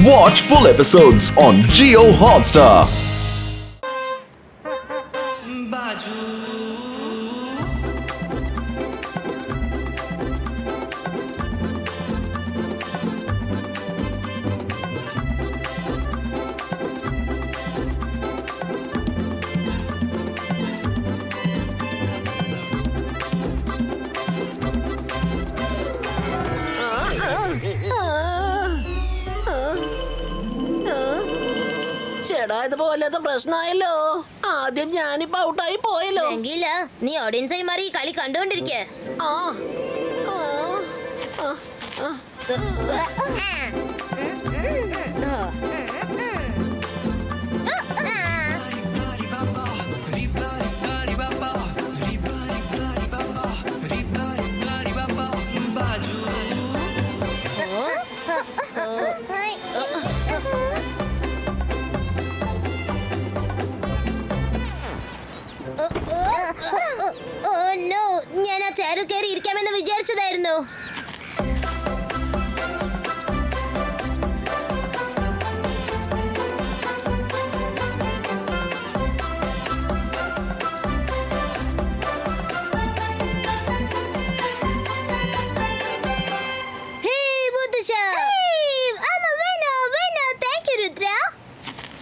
Watch full episodes on Jio Hotstar. ചേടാ ഇതുപോലത്തെ പ്രശ്നമായല്ലോ. ആദ്യം ഞാനിപ്പോ ഔട്ടായി പോയല്ലോ. നീ ഓഡിയൻസായി മാറി കളി കണ്ടുകൊണ്ടിരിക്കേ. ഞാൻ ആ ചെയറിൽ കയറി ഇരിക്കാമെന്ന് വിചാരിച്ചതായിരുന്നു.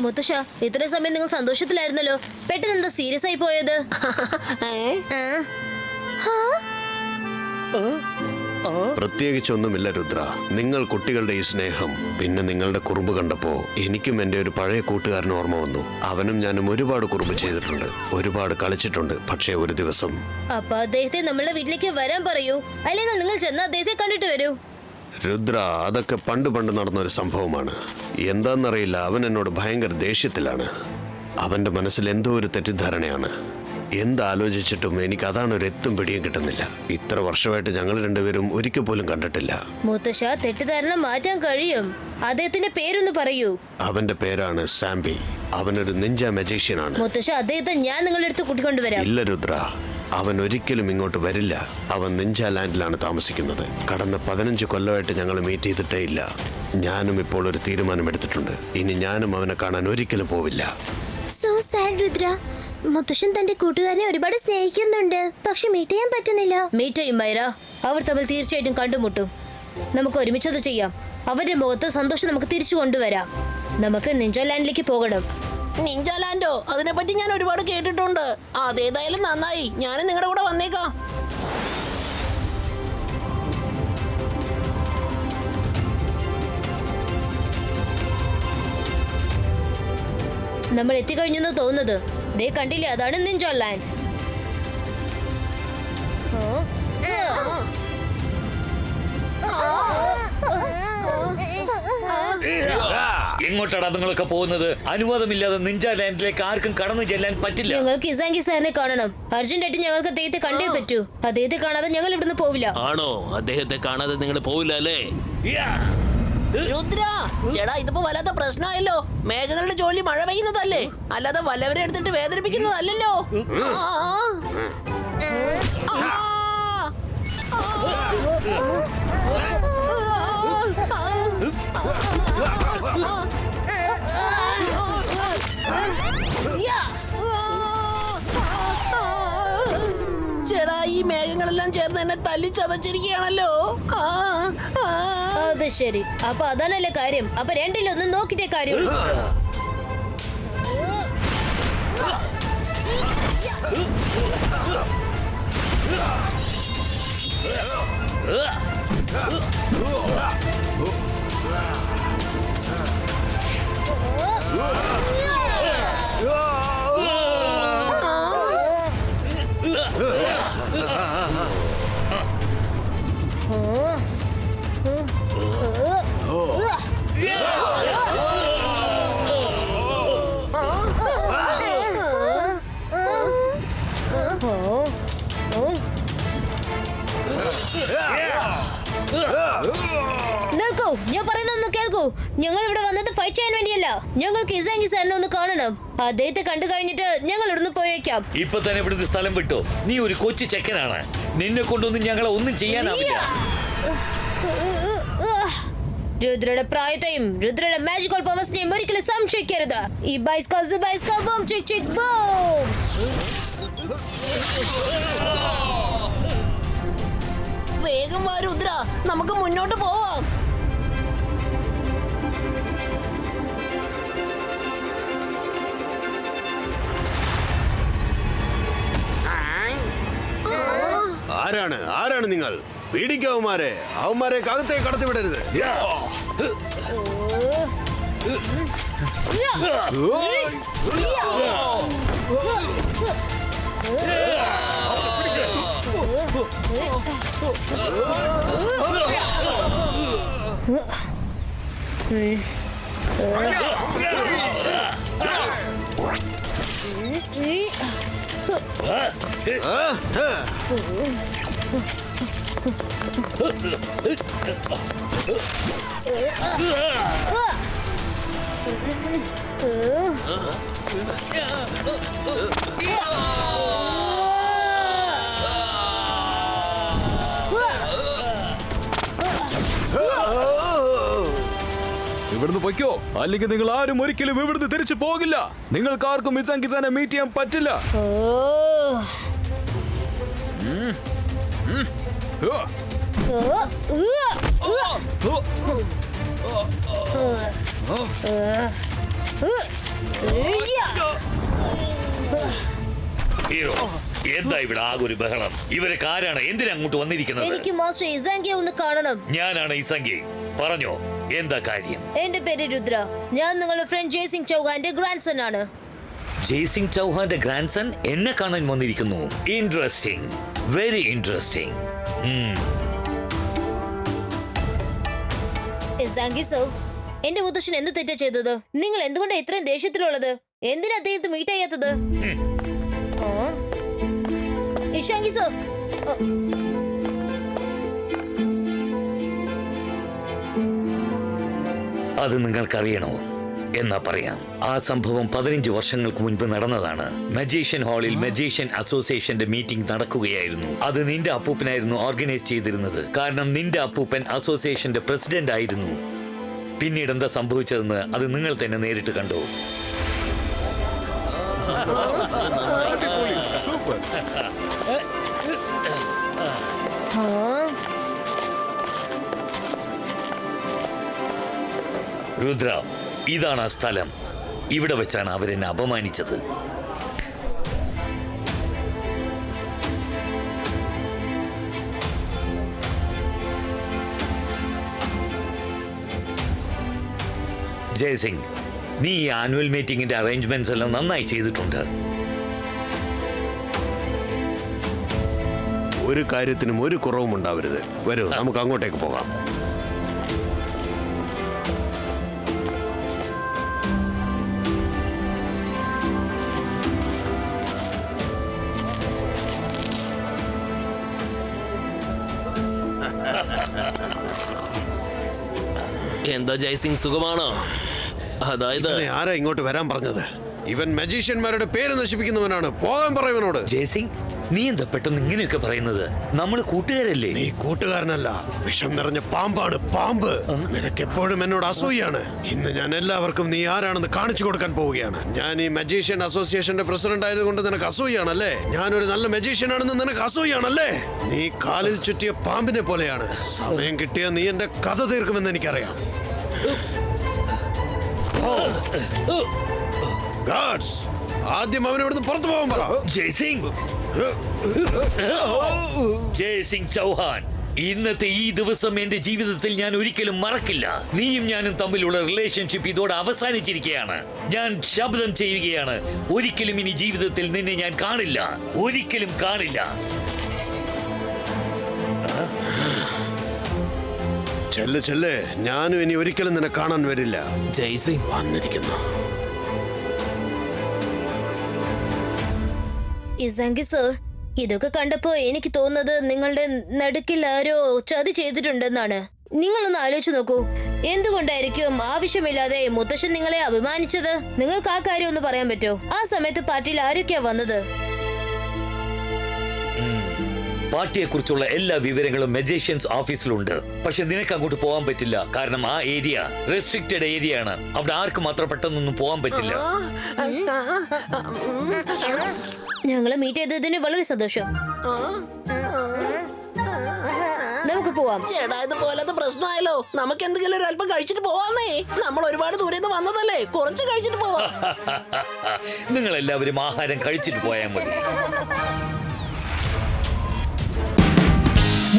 മുത്തശ്ശ, ഇത്രയും സമയം നിങ്ങൾ സന്തോഷത്തിലായിരുന്നല്ലോ, പെട്ടെന്ന് എന്താ സീരിയസ് ആയി പോയത്? പ്രത്യേകിച്ചൊന്നുമില്ല രുദ്ര. നിങ്ങൾ കുട്ടികളുടെ ഈ സ്നേഹം, പിന്നെ നിങ്ങളുടെ കുറുമ്പ് കണ്ടപ്പോ എനിക്കും എന്റെ ഒരു പഴയ കൂട്ടുകാരൻ ഓർമ്മ വന്നു. അവനും ഞാനും ഒരുപാട് കുറുമ്പ് ചെയ്തിട്ടുണ്ട്, ഒരുപാട് കളിച്ചിട്ടുണ്ട്. പക്ഷേ ഒരു ദിവസം അപ്പൊ അദ്ദേഹത്തെ നമ്മളുടെ വീട്ടിലേക്ക് വരാൻ പറയൂ, അല്ലെങ്കിൽ നിങ്ങൾ ചെന്ന് അദ്ദേഹത്തെ കണ്ടിട്ട് വരൂ. രുദ്ര, അതൊക്കെ പണ്ട് നടന്നൊരു സംഭവമാണ്. എന്താന്നറിയില്ല, അവൻ എന്നോട് ഭയങ്കര ദേഷ്യത്തിലാണ്. അവന്റെ മനസ്സിൽ എന്തോ ഒരു തെറ്റിദ്ധാരണയാണ്. എന്താലോചിച്ചിട്ടും എനിക്ക് അതാണ് ഒരു എത്തും പിടിയും കിട്ടുന്നില്ല. ഇത്ര വർഷമായിട്ട് ഞങ്ങൾ രണ്ടുപേരും ഒരിക്കൽ പോലും കണ്ടിട്ടില്ല. മുത്തശ്ശ, തെറ്റിദ്ധാരണ മാറ്റാൻ കഴിയും. അദ്ദേഹത്തിന്റെ പേരൊന്ന് പറയൂ. അവന്റെ പേരാണ് സാംബി. അവനൊരു നിഞ്ച മജീഷ്യനാണ്. മുത്തശ്ശ, അദ്ദേഹത്തെ ഞാൻ നിങ്ങളുടെ അടുത്ത് കൂട്ടിക്കൊണ്ടുവരാം. ഇല്ല രുദ്ര, അവൻ ഒരിക്കലും ഇങ്ങോട്ട് വരില്ല. അവൻ നിഞ്ച ലാൻഡിലാണ് താമസിക്കുന്നത്. കടന്ന 15 കൊല്ലമായിട്ട് ഞങ്ങൾ മീറ്റ് ചെയ്തിട്ടേ ഇല്ല. ഞാനും ഇപ്പോൾ ഒരു തീരുമാനമെടുത്തിട്ടുണ്ട്. ഇനി ഞാനും അവനെ കാണാൻ ഒരിക്കലും പോവില്ല. So sad Rudra. മുത്തശ്ശൻ തന്റെ കൂട്ടുകാരനെ ഒരുപാട് സ്നേഹിക്കുന്നുണ്ട്, പക്ഷെ മീറ്റ് ചെയ്യാൻ പറ്റുന്നില്ല. മീറ്റ് ചെയ്യും മൈര, അവർ തമ്മിൽ തീർച്ചയായിട്ടും കണ്ടുമുട്ടും. നമുക്ക് ഒരുമിച്ചത് ചെയ്യാം. അവരുടെ മുഖത്ത് സന്തോഷം നമുക്ക് തിരിച്ചു കൊണ്ടുവരാം. നമുക്ക് നിഞ്ച ലാൻഡിലേക്ക് പോകണം. നിഞ്ച ലാൻഡോ? അതിനെപ്പറ്റി ഞാൻ ഒരുപാട് കേട്ടിട്ടുണ്ട്. അതേതായാലും നന്നായി, ഞാനും നിങ്ങളുടെ കൂടെ വന്നേക്കാം. നമ്മൾ എത്തിക്കഴിഞ്ഞെന്ന് തോന്നുന്നത്. ദേ കണ്ടില്ലേ, അതാണ് നിഞ്ച ലാൻഡ്. എങ്ങോട്ടാണ് നിങ്ങളൊക്കെ പോകുന്നത്? അനുവാദമില്ലാതെ നിഞ്ച ലാൻഡിലേക്ക് ആർക്കും കടന്നു ചെല്ലാൻ പറ്റില്ല. ഞങ്ങൾക്ക് ഇസാങ്കി സാറിനെ കാണണം. അർജന്റായിട്ട് ഞങ്ങൾക്ക് അദ്ദേഹത്തെ കണ്ടേ പറ്റൂ. അദ്ദേഹത്തെ കാണാതെ ഞങ്ങൾ ഇവിടുന്ന് പോവില്ല. ആണോ? അദ്ദേഹത്തെ കാണാതെ നിങ്ങൾ പോവില്ല അല്ലേ? രുദ്ര, ചേടാ ഇതിപ്പോ വല്ലാത്ത പ്രശ്നമായല്ലോ. മേഘങ്ങളുടെ ജോലി മഴ പെയ്യുന്നതല്ലേ, അല്ലാതെ വല്ലവരെ എടുത്തിട്ട് വേദനിപ്പിക്കുന്നതല്ലോ. ചേടാ, ഈ മേഘങ്ങളെല്ലാം ചേർന്ന് എന്നെ തല്ലി ചതച്ചിരിക്കുകയാണല്ലോ. അത് ശരി, അപ്പൊ അതാണല്ലേ കാര്യം. അപ്പൊ രണ്ടിലൊന്നും നോക്കിട്ടേ കാര്യം. ഞാൻ പറയുന്നൊന്ന് കേൾക്കൂ. ഞങ്ങൾ ഇവിടെ വന്നത് ഫൈറ്റ് ചെയ്യാൻ വേണ്ടിയല്ല. ഞങ്ങൾക്ക് ഇസാങ്കി സാറിനെ ഒന്ന് കാണണം. അദ്ദേഹത്തെ കണ്ടു കഴിഞ്ഞിട്ട് ഞങ്ങൾ ഇവിടുന്ന് പോയേക്കാം. ഇപ്പൊ തന്നെ ഇവിടുന്ന് സ്ഥലം വിട്ടോ. നീ ഒരു കൊച്ചു ചെക്കനാണ്. നിന്നെ കൊണ്ടൊന്നും ഞങ്ങളെ ഒന്നും ചെയ്യാനാവില്ല. രുദ്രയുടെ പ്രായത്തെയും രുദ്രയുടെ മാജിക്കൽ പവേഴ്സിനെയും ഒരിക്കലും സംശയിക്കരുത്. ഈ ബൈസ്കാ ബൂം ചിക് ചിക് ബൂം. വേഗം വാ രുദ്ര, നമുക്ക് മുന്നോട്ട് പോവാം. ആരാണ് നിങ്ങൾ? പീഡിക്കവന്മാരെ, അവന്മാരെ അകത്തേക്ക് കടത്തിവിടരുത്. ഇവിടുന്ന് പൊയ്ക്കോ, അല്ലെങ്കിൽ നിങ്ങൾ ആരും ഒരിക്കലും ഇവിടുന്ന് തിരിച്ചു പോകില്ല. നിങ്ങൾക്ക് ആർക്കും ഇസാങ്-കിസാനെ മീറ്റ് ചെയ്യാൻ പറ്റില്ല. ഹീറോ, എന്താ ഇവിടെ ആകെ ഒരു ബഹളം? ഇവരൊക്കെ ആരാണ്? എന്തിനാ അങ്ങോട്ട് വന്നിരിക്കുന്നത്? എനിക്ക് മാസ്റ്റർ ഇസാങ്കിയെ ഒന്ന് കാണണം. ഞാനാണ് ഇസാങ്കി. പറഞ്ഞോ, എന്താ കാര്യം? എന്റെ പേര് രുദ്ര. ഞാൻ നിങ്ങളുടെ ഫ്രണ്ട് ജയ്സിംഗ് ചൗഹാന്റെ ഗ്രാൻഡ് സൺ ആണ്. ജയ്സിംഗ് ചൗഹാന്റെ ഗ്രാൻഡ് സൺ എന്നെ കാണാൻ വന്നിരിക്കുന്നു. Interesting, very interesting. ഇസാങ്കി സർ, എന്റെ മുത്തശ്ശൻ എന്ത് തെറ്റാ ചെയ്തത്? നിങ്ങൾ എന്തുകൊണ്ടാണ് ഇത്രയും ദേഷ്യത്തിലുള്ളത്? എന്തിനാ അദ്ദേഹത്തെ മീറ്റ് ചെയ്യാത്തത്? ഇഷാങ്കി സർ, അത് നിങ്ങൾക്കറിയണോ? എന്നാ പറയാം. ആ സംഭവം 15 വർഷങ്ങൾക്ക് മുൻപ് നടന്നതാണ്. മജീഷ്യൻ ഹാളിൽ മജീഷ്യൻ അസോസിയേഷന്റെ മീറ്റിംഗ് നടക്കുകയായിരുന്നു. അത് നിന്റെ അപ്പൂപ്പനായിരുന്നു ഓർഗനൈസ് ചെയ്തിരുന്നത്. കാരണം നിന്റെ അപ്പൂപ്പൻ അസോസിയേഷന്റെ പ്രസിഡന്റ് ആയിരുന്നു. പിന്നീട് എന്താ സംഭവിച്ചതെന്ന് അത് നിങ്ങൾ തന്നെ നേരിട്ട് കണ്ടു. രുദ്ര, ഇതാണ് ആ സ്ഥലം. ഇവിടെ വെച്ചാണ് അവരെന്നെ അപമാനിച്ചത്. ജയസിംഗ്, നീ ഈ ആനുവൽ മീറ്റിംഗിന്റെ അറേഞ്ച്മെന്റ്സ് എല്ലാം നന്നായി ചെയ്തിട്ടുണ്ട്. ഒരു കാര്യത്തിനും ഒരു കുറവും ഉണ്ടാവരുത്. വരൂ, നമുക്ക് അങ്ങോട്ടേക്ക് പോകാം. എന്താ ജയ്സിംഗ്, സുഖമാണോ? അതായത് ആരാ ഇങ്ങോട്ട് വരാൻ പറഞ്ഞത്? ഇവൻ മജീഷ്യന്മാരുടെ പേര് നശിപ്പിക്കുന്നവനാണ്. പോകാൻ പറയുവനോട്. ജയസിംഗ്, നീ എന്താ പെട്ടെന്ന് ഇങ്ങനെയൊക്കെ പറയുന്നത്? നമ്മള് കൂട്ടുകാരല്ലേ? നീ കൂട്ടുകാരനല്ല, വിഷം നിറഞ്ഞ പാമ്പാണ്. പാമ്പ്. നിനക്ക് എപ്പോഴും എന്നോട് അസൂയാണ്. ഇന്ന് ഞാൻ എല്ലാവർക്കും നീ ആരാണെന്ന് കാണിച്ചു കൊടുക്കാൻ പോവുകയാണ്. ഞാൻ ഈ മജീഷ്യൻ അസോസിയേഷന്റെ പ്രസിഡന്റ് ആയതുകൊണ്ട് നിനക്ക് അസൂയാണല്ലേ? ഞാനൊരു നല്ല മജീഷ്യൻ ആണെന്ന് നിനക്ക് അസൂയാണല്ലേ? നീ കാലിൽ ചുറ്റിയ പാമ്പിനെ പോലെയാണ്. സമയം കിട്ടിയ നീ എന്റെ കഥ തീർക്കുമെന്ന് എനിക്കറിയാം. ഗാർഡ്സ്, ആദ്യം അവനെ ഇവിടുന്ന് പുറത്തു പോകാൻ പറ. ജയസിംഗ്, ജയസിംഗ് ചൗഹാൻ, ഇന്നത്തെ ഈ ദിവസം എന്റെ ജീവിതത്തിൽ ഞാൻ ഒരിക്കലും മറക്കില്ല. നീയും ഞാനും തമ്മിലുള്ള റിലേഷൻഷിപ്പ് ഇതോടെ അവസാനിച്ചിരിക്കുകയാണ്. ഞാൻ ശബ്ദം ചെയ്യുകയാണ്, ഒരിക്കലും ഇനി ജീവിതത്തിൽ നിന്നെ ഞാൻ കാണില്ല. ഒരിക്കലും കാണില്ല. ചെല്ല് ചെല്ല്, ഞാനും ഇനി ഒരിക്കലും നിന്നെ കാണാൻ വരില്ല. ജയ്സിംഗ് വന്നിരിക്കുന്നു. ഇസാങ്കി സർ, ഇതൊക്കെ കണ്ടപ്പോ എനിക്ക് തോന്നുന്നത് നിങ്ങളുടെ നടുക്കിൽ ആരോ ചതി ചെയ്തിട്ടുണ്ടെന്നാണ്. നിങ്ങളൊന്ന് ആലോചിച്ച് നോക്കൂ. എന്തുകൊണ്ടായിരിക്കും ആവശ്യമില്ലാതെ മുത്തശ്ശൻ നിങ്ങളെ അഭിമാനിച്ചത്? നിങ്ങൾക്ക് ആ കാര്യം ഒന്ന് പറയാൻ പറ്റോ? ആ സമയത്ത് പാർട്ടിയിൽ ആരൊക്കെയാ വന്നത്? പാർട്ടിയെ കുറിച്ചുള്ള എല്ലാ വിവരങ്ങളും മജീഷ്യൻസ് ഓഫീസിലുണ്ട്. പക്ഷെ നിനക്ക് അങ്ങോട്ട് പോകാൻ പറ്റില്ല, കാരണം ആ ഏരിയ റെസ്ട്രിക്റ്റഡ് ഏരിയ ആണ്. അവിടെ ആർക്കും അത്ര പെട്ടെന്നൊന്നും പോകാൻ പറ്റില്ല. ഞങ്ങള് മീറ്റ് ചെയ്തതിന് വളരെ സന്തോഷം. നമുക്ക് പോവാം. ചേട്ടാ ഇത് പോലത്തെ പ്രശ്നമായല്ലോ. നമുക്ക് എന്തെങ്കിലും ഒരു അല്പം കഴിച്ചിട്ട് പോവാന്നേ. നമ്മൾ ഒരുപാട് ദൂരെ നിന്ന് വന്നതല്ലേ, കുറച്ച് കഴിച്ചിട്ട് പോവാം. നിങ്ങൾ എല്ലാവരും ആഹാരം കഴിച്ചിട്ട് പോയാൽ മതി.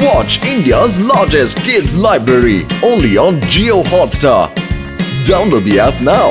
Watch India's largest kids library only on Jio Hotstar. Download the app now.